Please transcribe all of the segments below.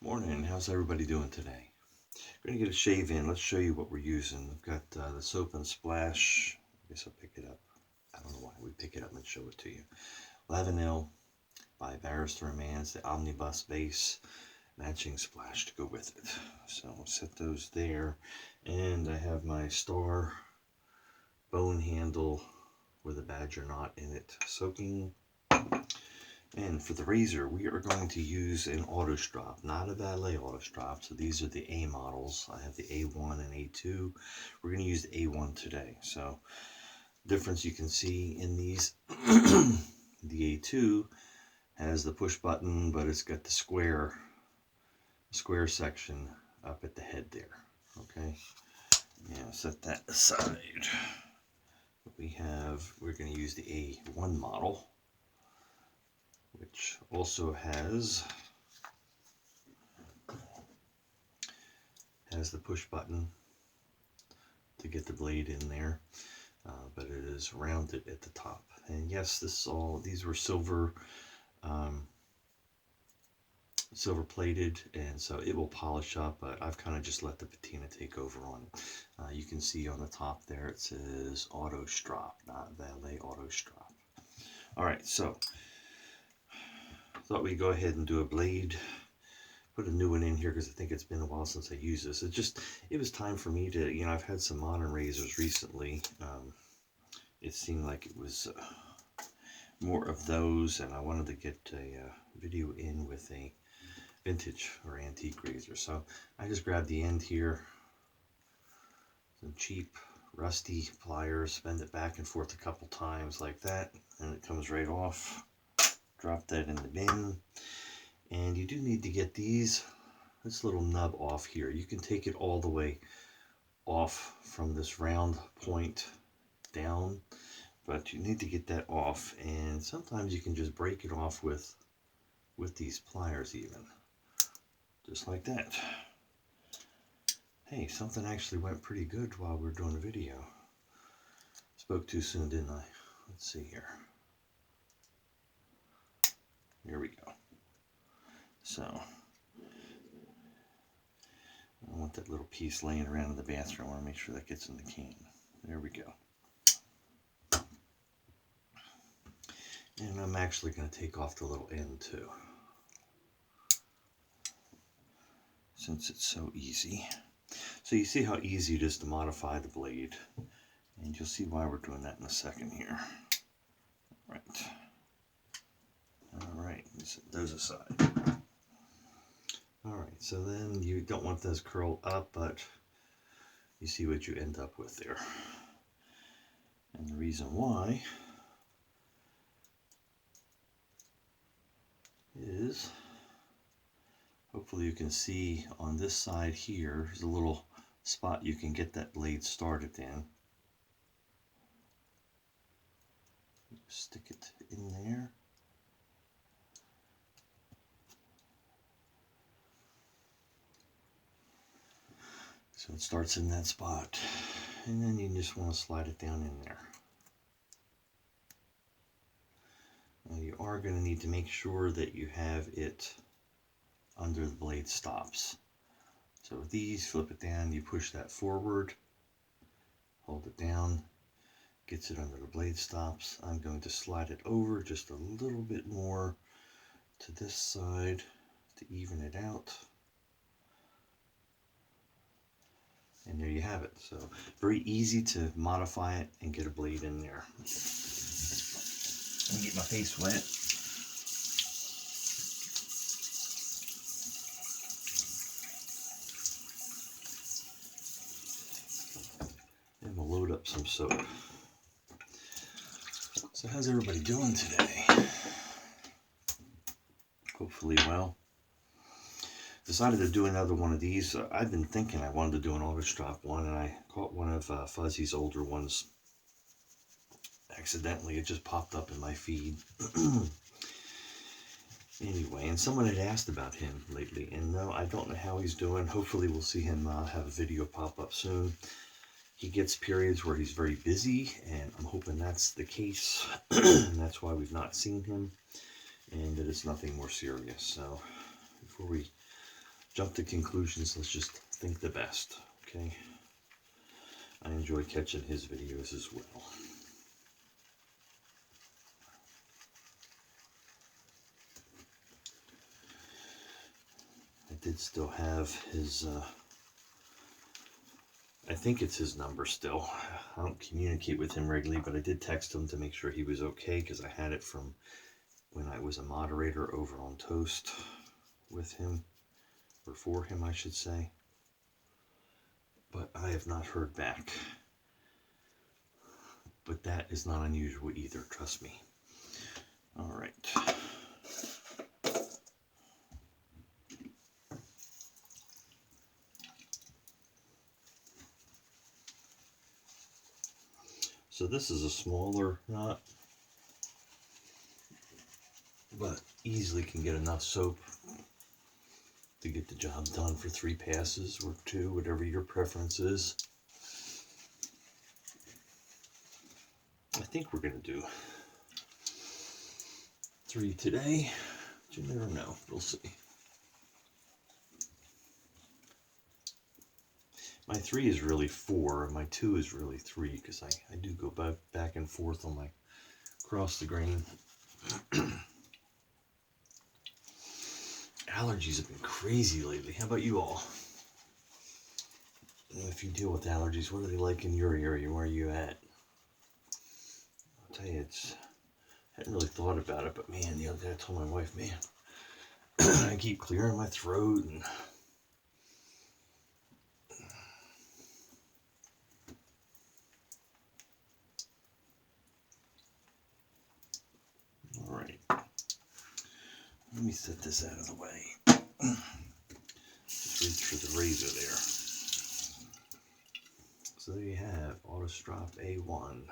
Morning, how's everybody doing today? We're going to get a shave in. Let's show you what we're using. We've got the Soap and Splash. I guess I'll pick it up. I don't know why we pick it up and show it to you. Lavanille by Barrister and Mann. It's the Omnibus base. Matching splash to go with it. So we'll set those there. And I have my Star bone handle with a badger knot in it soaking. And for the razor, we are going to use an Autostrop, not a valet Autostrop. So these are the A models. I have the A1 and A2. We're going to use the A1 today. So difference you can see in these, the A2 has the push button, but it's got the square section up at the head there. Okay, now set that aside. We're going to use the A1 model, which also has the push button to get the blade in there, but it is rounded at the top. And yes, these were silver plated, and so it will polish up, but I've kind of just let the patina take over on it. You can see on the top there it says Autostrop, not valet Autostrop. All right, so thought we'd go ahead and do a blade. Put a new one in here because I think it's been a while since I used this. It was time for me to, I've had some modern razors recently. It seemed like it was more of those, and I wanted to get a video in with a vintage or antique razor. So I just grabbed the end here, some cheap rusty pliers, bend it back and forth a couple times like that, and it comes right off. Drop that in the bin. And you do need to get this little nub off here. You can take it all the way off from this round point down, but you need to get that off. And sometimes you can just break it off with these pliers even. Just like that. Hey, something actually went pretty good while we were doing the video. Spoke too soon, didn't I? Let's see here. Here we go. So, I want that little piece laying around in the bathroom. I want to make sure that gets in the cane. There we go. And I'm actually going to take off the little end too, since it's so easy. So you see how easy it is to modify the blade, and you'll see why we're doing that in a second here. All right, set those aside. All right, so then you don't want those curled up, but you see what you end up with there. And the reason why is, hopefully you can see on this side here, there's a little spot you can get that blade started in. Stick it in there. So it starts in that spot, and then you just want to slide it down in there. Now you are going to need to make sure that you have it under the blade stops. So with these, flip it down, you push that forward, hold it down, gets it under the blade stops. I'm going to slide it over just a little bit more to this side to even it out. And there you have it. So very easy to modify it and get a blade in there. Let me get my face wet. And we'll load up some soap. So how's everybody doing today? Hopefully well. Decided to do another one of these. I've been thinking I wanted to do an Autostrop one, and I caught one of Fuzzy's older ones accidentally. It just popped up in my feed. Anyway, and someone had asked about him lately, and no, I don't know how he's doing. Hopefully we'll see him have a video pop up soon. He gets periods where he's very busy, and I'm hoping that's the case, and that's why we've not seen him, and that it's nothing more serious. So before we jump to conclusions. Let's just think the best, okay? I enjoy catching his videos as well. I did still have his, I think it's his number still. I don't communicate with him regularly, but I did text him to make sure he was okay, because I had it from when I was a moderator over on Toast with him, or for him, I should say. But I have not heard back. But that is not unusual either, trust me. All right. So this is a smaller knot, but easily can get enough soap to get the job done for 3 passes or 2, whatever your preference is. I think we're going to do 3 today, but you never know. We'll see. My 3 is really 4, and my 2 is really 3, because I do go back and forth on my across the grain. Allergies have been crazy lately. How about you all? If you deal with allergies, what are they like in your area? Where are you at? I'll tell you, I hadn't really thought about it, but man, the other day I told my wife, man, I keep clearing my throat and all right. Let me set this out of the way. Just reach for the razor there. So there you have Autostrop A1.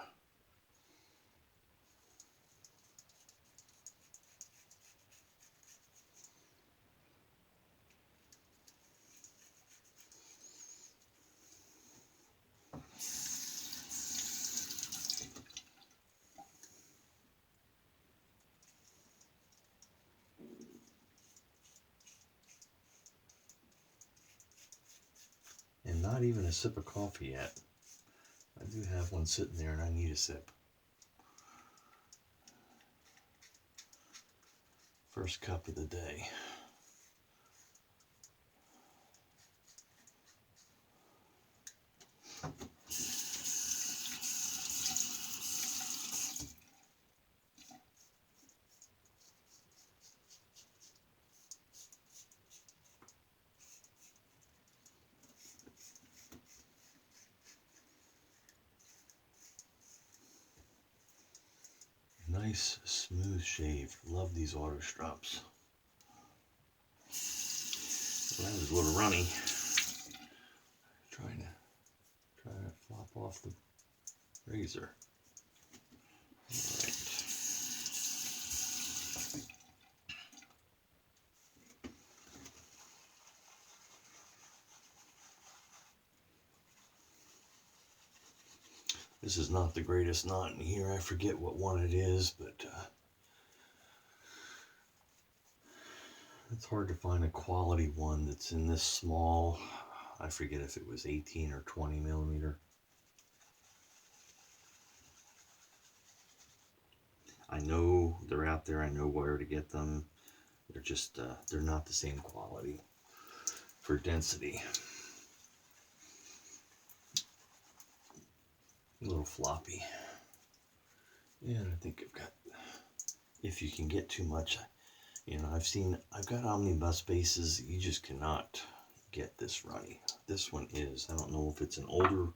And not even a sip of coffee yet. I do have one sitting there and I need a sip. First cup of the day. Nice, smooth shave. Love these Autostrops. Well, that was a little runny. Trying to flop off the razor. All right. This is not the greatest knot in here. I forget what one it is, but it's hard to find a quality one that's in this small. I forget if it was 18 or 20 millimeter. I know they're out there. I know where to get them. They're just, they're not the same quality for density. A little floppy. And I think I've got, if you can get too much, you know, I've got omnibus bases, you just cannot get this runny. This one is, I don't know if it's an older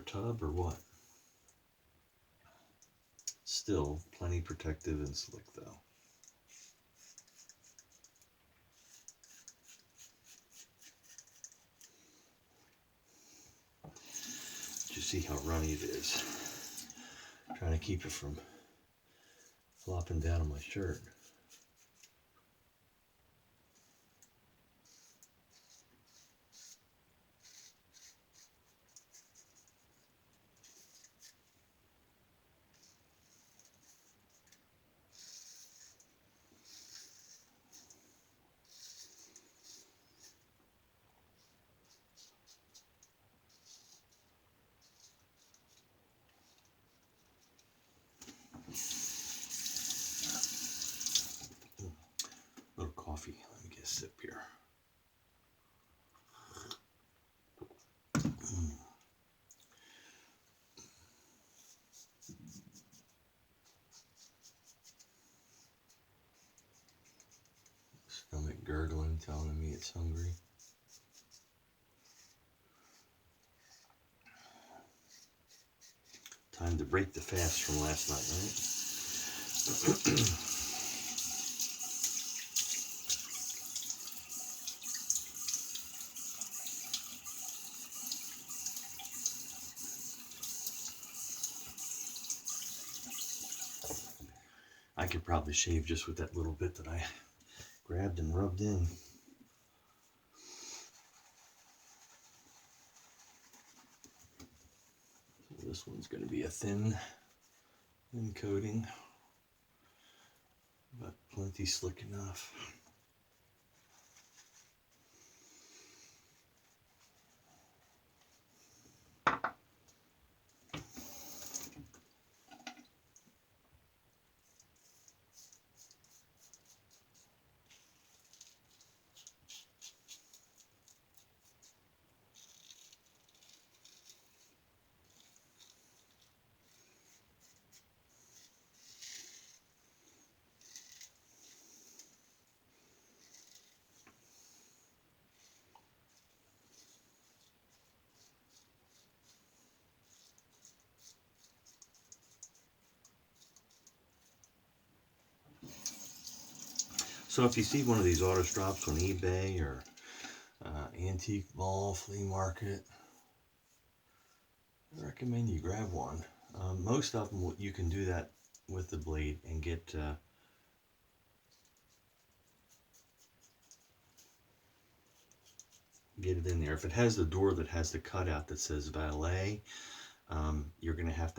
tub or what. Still plenty protective and slick though. You see how runny it is. I'm trying to keep it from flopping down on my shirt. gurgling, telling me it's hungry. Time to break the fast from last night, right? I could probably shave just with that little bit that I grabbed and rubbed in. So this one's going to be a thin coating, but plenty slick enough. So if you see one of these Autostrops on eBay or antique mall, flea market, I recommend you grab one. Most of them, you can do that with the blade and get it in there. If it has the door that has the cutout that says valet, you're going to have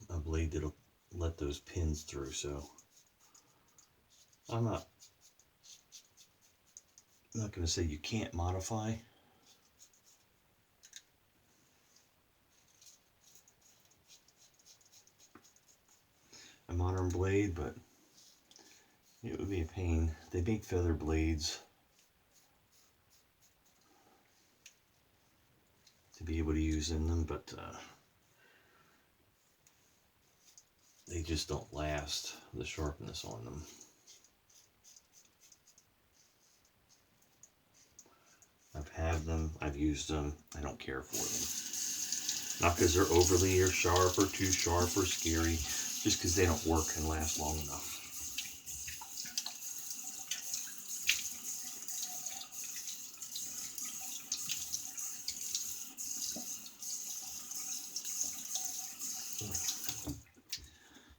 a blade that'll let those pins through. So I'm not going to say you can't modify. A modern blade, but it would be a pain. They make feather blades to be able to use in them, but they just don't last, the sharpness on them. I've had them, I've used them, I don't care for them. Not because they're overly or sharp or too sharp or scary, just because they don't work and last long enough.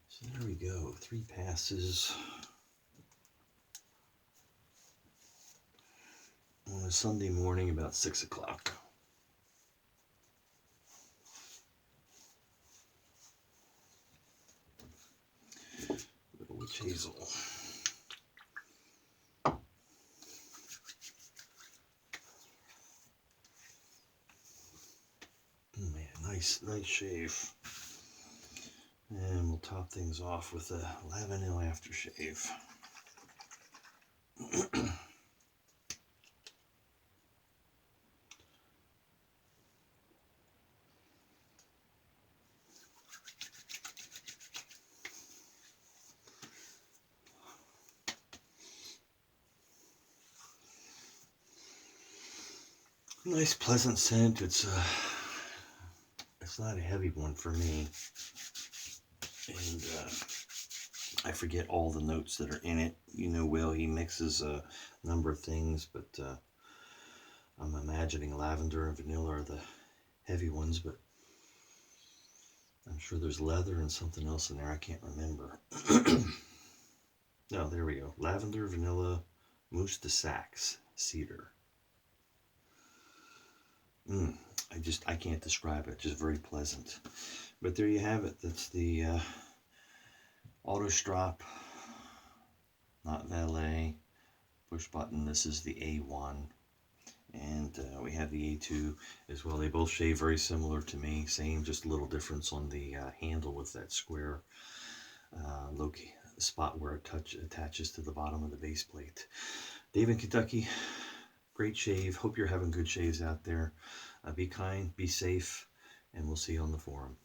So there we go, 3 passes on a Sunday morning about 6 o'clock. Little witch hazel. Man, nice shave. And we'll top things off with a Lavanille aftershave. Nice pleasant scent. It's not a heavy one for me, and I forget all the notes that are in it. You know, Will, he mixes a number of things, but I'm imagining lavender and vanilla are the heavy ones, but I'm sure there's leather and something else in there. I can't remember. No, there we go. Lavender, vanilla, mousse de saxe, cedar. I can't describe it. Just very pleasant. But there you have it. That's the Autostrop, not valet, push button. This is the A1, and we have the A2 as well. They both shave very similar to me. Same, just a little difference on the handle with that square spot where it attaches to the bottom of the base plate. Dave in Kentucky, great shave. Hope you're having good shaves out there. Be kind, be safe, and we'll see you on the forum.